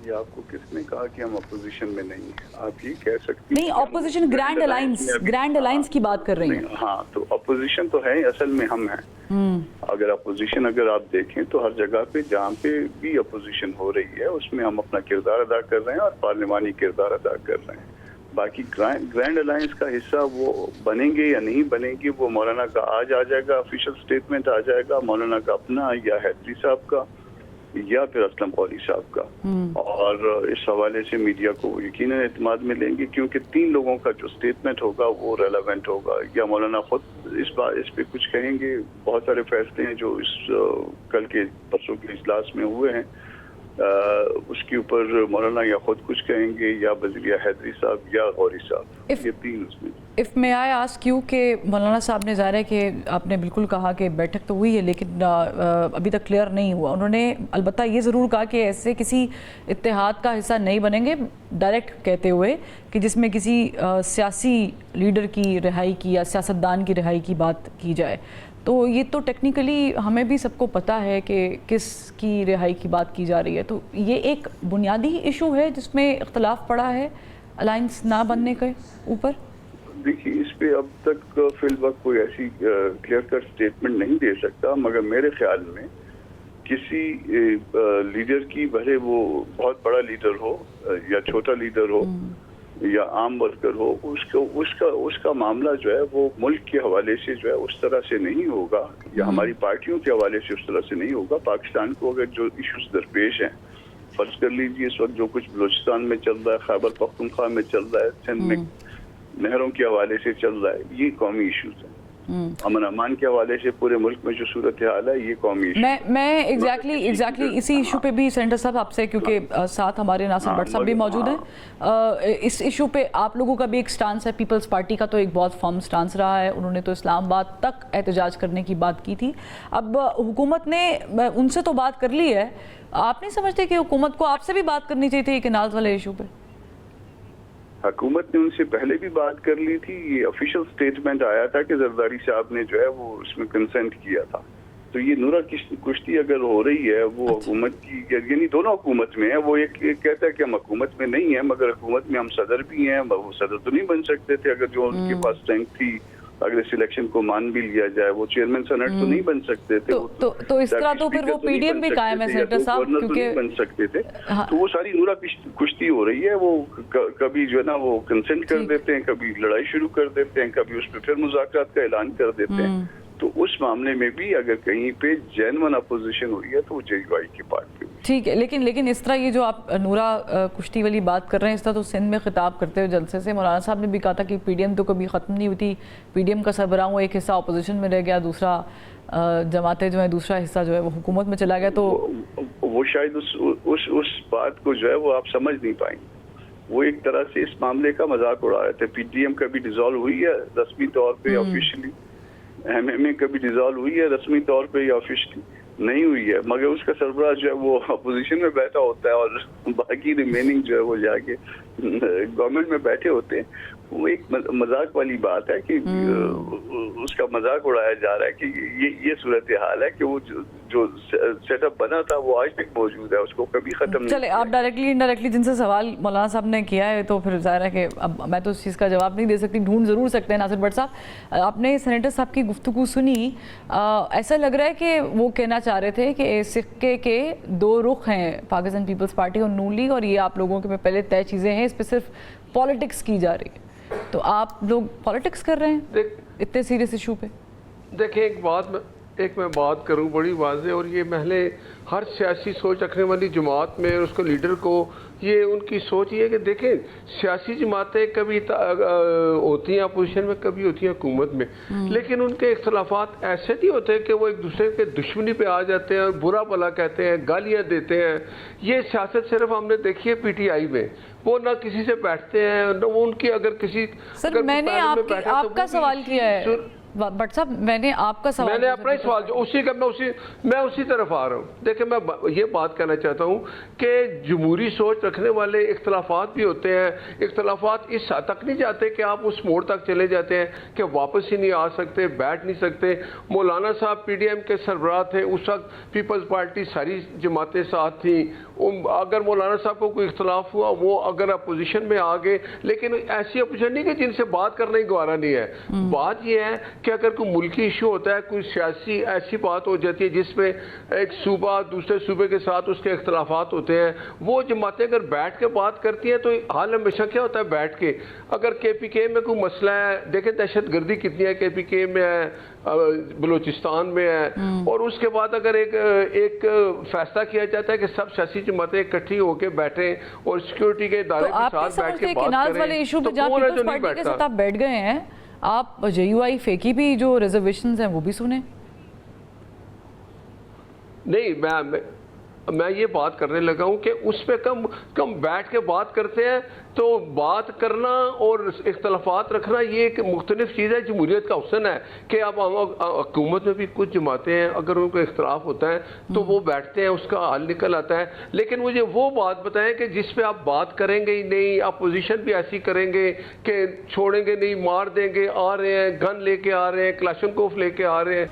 یہ آپ کو کس نے کہا کہ ہم اپوزیشن میں نہیں ہیں؟ آپ یہ کہہ سکتی ہیں نہیں، اپوزیشن گرینڈ الائنس کی بات کر رہی ہیں. ہاں تو اپوزیشن تو ہے، اصل میں ہم ہیں. اگر اپوزیشن آپ دیکھیں تو ہر جگہ پہ جہاں پہ بھی اپوزیشن ہو رہی ہے اس میں ہم اپنا کردار ادا کر رہے ہیں اور پارلیمانی کردار ادا کر رہے ہیں. باقی گرینڈ الائنس کا حصہ وہ بنیں گے یا نہیں بنیں گے وہ مولانا کا آج آ جائے گا، آفیشیل سٹیٹمنٹ آ جائے گا مولانا کا اپنا یا حیدری صاحب کا یا پھر اسلم قولی صاحب کا. اور اس حوالے سے میڈیا کو یقیناً اعتماد میں لیں گے کیونکہ 3 لوگوں کا جو سٹیٹمنٹ ہوگا وہ ریلیونٹ ہوگا. یا مولانا خود اس پہ کچھ کہیں گے. بہت سارے فیصلے ہیں جو اس کل کے پرسوں کے اجلاس میں ہوئے ہیں، اس کے اوپر مولانا یا خود کچھ کہیں گے یا وزیر حیدری صاحب یا غوری صاحب. یہ 3 اس میں. اف میں آئی آسک یو کہ مولانا صاحب نے ظاہر ہے کہ آپ نے بالکل کہا کہ بیٹھک تو ہوئی ہے لیکن ابھی تک کلیئر نہیں ہوا. انہوں نے البتہ یہ ضرور کہا کہ ایسے کسی اتحاد کا حصہ نہیں بنیں گے، ڈائریکٹ کہتے ہوئے کہ جس میں کسی سیاسی لیڈر کی رہائی کی یا سیاستدان کی رہائی کی بات کی جائے. تو یہ تو ٹیکنیکلی ہمیں بھی سب کو پتہ ہے کہ کس کی رہائی کی بات کی جا رہی ہے. تو یہ ایک بنیادی ایشو ہے جس میں اختلاف پڑا ہے الائنس نہ بننے کے اوپر. دیکھیے اس پہ اب تک فی الوقت کوئی ایسی کلیئر کٹ سٹیٹمنٹ نہیں دے سکتا، مگر میرے خیال میں کسی لیڈر کی، بھلے وہ بہت بڑا لیڈر ہو یا چھوٹا لیڈر ہو یا عام ورکر ہو، اس کا معاملہ جو ہے وہ ملک کے حوالے سے جو ہے اس طرح سے نہیں ہوگا یا ہماری پارٹیوں کے حوالے سے اس طرح سے نہیں ہوگا. پاکستان کو اگر جو ایشوز درپیش ہیں، فرض کر لیجیے اس وقت جو کچھ بلوچستان میں چل رہا ہے، خیبر پختونخوا میں چل رہا ہے، سندھ میں نہروں کے حوالے سے چل رہا ہے، یہ قومی ایشوز ہیں. امن امان کے حوالے سے پورے ملک میں جو صورتحال ہے یہ قومی ایشو. میں ایگزیکٹلی اسی ایشو پہ بھی سینیٹر صاحب آپ سے، کیونکہ ساتھ ہمارے ناصر بٹ صاحب بھی موجود ہیں، اس ایشو پہ آپ لوگوں کا بھی ایک سٹانس ہے. پیپلز پارٹی کا تو ایک بہت فرم سٹانس رہا ہے، انہوں نے تو اسلام آباد تک احتجاج کرنے کی بات کی تھی. اب حکومت نے ان سے تو بات کر لی ہے، آپ نہیں سمجھتے کہ حکومت کو آپ سے بھی بات کرنی چاہیے تھی کنالز والے ایشو پہ؟ حکومت نے ان سے پہلے بھی بات کر لی تھی. یہ آفیشیل سٹیٹمنٹ آیا تھا کہ زرداری صاحب نے جو ہے وہ اس میں کنسنٹ کیا تھا. تو یہ نورا کشتی اگر ہو رہی ہے وہ حکومت کی، یعنی دونوں حکومت میں ہے. وہ ایک کہتا ہے کہ ہم حکومت میں نہیں ہیں مگر حکومت میں ہم صدر بھی ہیں. وہ صدر تو نہیں بن سکتے تھے اگر جو ان کے پاس اسٹرینتھ تھی، اگر اس الیکشن کو مان بھی لیا جائے وہ چیئرمین سینٹ تو نہیں بن سکتے تھے. تو اس طرح تو پھر وہ پی ڈی ایم بھی قائم ہے سینیٹر صاحب، کیونکہ بن سکتے تھے. تو وہ ساری نورا کشتی ہو رہی ہے. وہ کبھی جو ہے نا وہ کنسنٹ کر دیتے ہیں، کبھی لڑائی شروع کر دیتے ہیں، کبھی اس پہ پھر مذاکرات کا اعلان کر دیتے ہیں. تو اس معاملے میں بھی اگر کہیں پہ جینون اپوزیشن ہوئی ہے تو وہ جے یو آئی کی پارٹ پہ. ٹھیک ہے، لیکن اس طرح یہ جو آپ نورا کشتی والی بات کر رہے ہیں، اس طرح تو سندھ میں خطاب کرتے ہوئے جلسے سے مولانا صاحب نے بھی کہا تھا کہ پی ڈی ایم تو کبھی ختم نہیں ہوتی. پی ڈی ایم کا سربراہ وہ ایک حصہ اپوزیشن میں رہ گیا، دوسرا جماعتیں جو ہیں دوسرا حصہ جو ہے وہ حکومت میں چلا گیا. تو وہ شاید اس بات کو جو ہے وہ آپ سمجھ نہیں پائیں. وہ ایک طرح سے اس معاملے کا مذاق اڑا رہے تھے. پی ڈی ایم کبھی ڈیزالو ہوئی ہے رسمی طور پہ آفیشلی، ایم ایم اے کبھی ڈیزالو ہوئی ہے رسمی طور پہ یا آفیشلی نہیں ہوئی ہے، مگر اس کا سربراہ جو ہے وہ اپوزیشن میں بیٹھا ہوتا ہے اور باقی ریمیننگ جو ہے وہ جا کے گورنمنٹ میں بیٹھے ہوتے ہیں. وہ ایک مذاق والی بات ہے کہ اس کا مذاق اڑایا جا رہا ہے کہ یہ صورتحال ہے کہ وہ جو سیٹ اپ بنا تھا وہ آج تک موجود ہے، اس کو کبھی ختم نہیں. چلے آپ ڈائریکٹلی انڈائریکٹلی جن سے سوال مولانا صاحب نے کیا ہے تو پھر ظاہر ہے کہ اب میں تو اس چیز کا جواب نہیں دے سکتی، ڈھونڈ ضرور سکتے ہیں. ناصر بٹ صاحب، آپ نے سینیٹر صاحب کی گفتگو سنی، ایسا لگ رہا ہے کہ وہ کہنا چاہ رہے تھے کہ سکے کے 2 رخ ہیں، پاکستان پیپلز پارٹی اور نون لیگ، اور یہ آپ لوگوں کے پہلے طے چیزیں ہیں، اس پہ صرف پالیٹکس کی جا رہی ہے. تو آپ لوگ پالیٹکس کر رہے ہیں اتنے سیریس ایشو پہ؟ دیکھیں ایک میں بات کروں بڑی واضح، اور یہ محلے ہر سیاسی سوچ رکھنے والی جماعت میں اس کو لیڈر کو یہ ان کی سوچ یہ ہے کہ دیکھیں سیاسی جماعتیں کبھی ہوتی ہیں اپوزیشن میں، کبھی ہوتی ہیں حکومت میں، لیکن ان کے اختلافات ایسے نہیں ہوتے کہ وہ ایک دوسرے کے دشمنی پہ آ جاتے ہیں اور برا بھلا کہتے ہیں، گالیاں دیتے ہیں. یہ سیاست صرف ہم نے دیکھی ہے پی ٹی آئی میں، وہ نہ کسی سے بیٹھتے ہیں نہ وہ ان کی اگر کسی سر میں نے آپ کا سوال کیا ہے بٹ صاحب میں نے آپ کا سوال، میں نے اپنا ہی سوال جو اسی کا میں اسی طرف آ رہا ہوں. دیکھیں میں یہ بات کہنا چاہتا ہوں کہ جمہوری سوچ رکھنے والے اختلافات بھی ہوتے ہیں. اختلافات اس حد تک نہیں جاتے کہ آپ اس موڑ تک چلے جاتے ہیں کہ واپس ہی نہیں آ سکتے، بیٹھ نہیں سکتے. مولانا صاحب پی ڈی ایم کے سربراہ تھے اس وقت، پیپلز پارٹی ساری جماعتیں ساتھ تھیں. اگر مولانا صاحب کو کوئی اختلاف ہوا وہ اگر اپوزیشن میں آ گئے، لیکن ایسی اپوزیشن نہیں کہ جن سے بات کرنا ہی گوارا نہیں ہے. بات یہ ہے کہ اگر کوئی ملکی ایشو ہوتا ہے، کوئی سیاسی ایسی بات ہو جاتی ہے جس میں ایک صوبہ دوسرے صوبے کے ساتھ اس کے اختلافات ہوتے ہیں، وہ جماعتیں اگر بیٹھ کے بات کرتی ہیں تو حال ہمیشہ کیا ہوتا ہے بیٹھ کے. اگر کے پی کے میں کوئی مسئلہ ہے، دیکھیں دہشت گردی کتنی ہے، کے پی کے میں ہے، بلوچستان میں ہے، اور اس کے بعد اگر ایک فیصلہ کیا جاتا ہے کہ سب سیاسی جماعتیں اکٹھی ہو کے بیٹھیں اور سیکیورٹی کے ادارے کے ساتھ بیٹھ کے بات کریں، تو کون ہے جو نہیں بیٹھتا؟ کے ساتھ آپ بیٹھ گئے ہیں، آپ جے یو آئی فیکی بھی جو ریزرویشنز ہیں وہ بھی سنیں. نہیں، میں یہ بات کرنے لگا ہوں کہ اس پہ کم بیٹھ کے بات کرتے ہیں. تو بات کرنا اور اختلافات رکھنا یہ ایک مختلف چیز ہے. جمہوریت کا حسن ہے کہ اب حکومت میں بھی کچھ جماعتیں ہیں، اگر ان کو اختلاف ہوتا ہے تو وہ بیٹھتے ہیں، اس کا حل نکل آتا ہے. لیکن مجھے وہ بات بتائیں کہ جس پہ آپ بات کریں گے ہی نہیں، اپوزیشن بھی ایسی کریں گے کہ چھوڑیں گے نہیں، مار دیں گے، آ رہے ہیں گن لے کے آ رہے ہیں، کلاشن کوف لے کے آ رہے ہیں.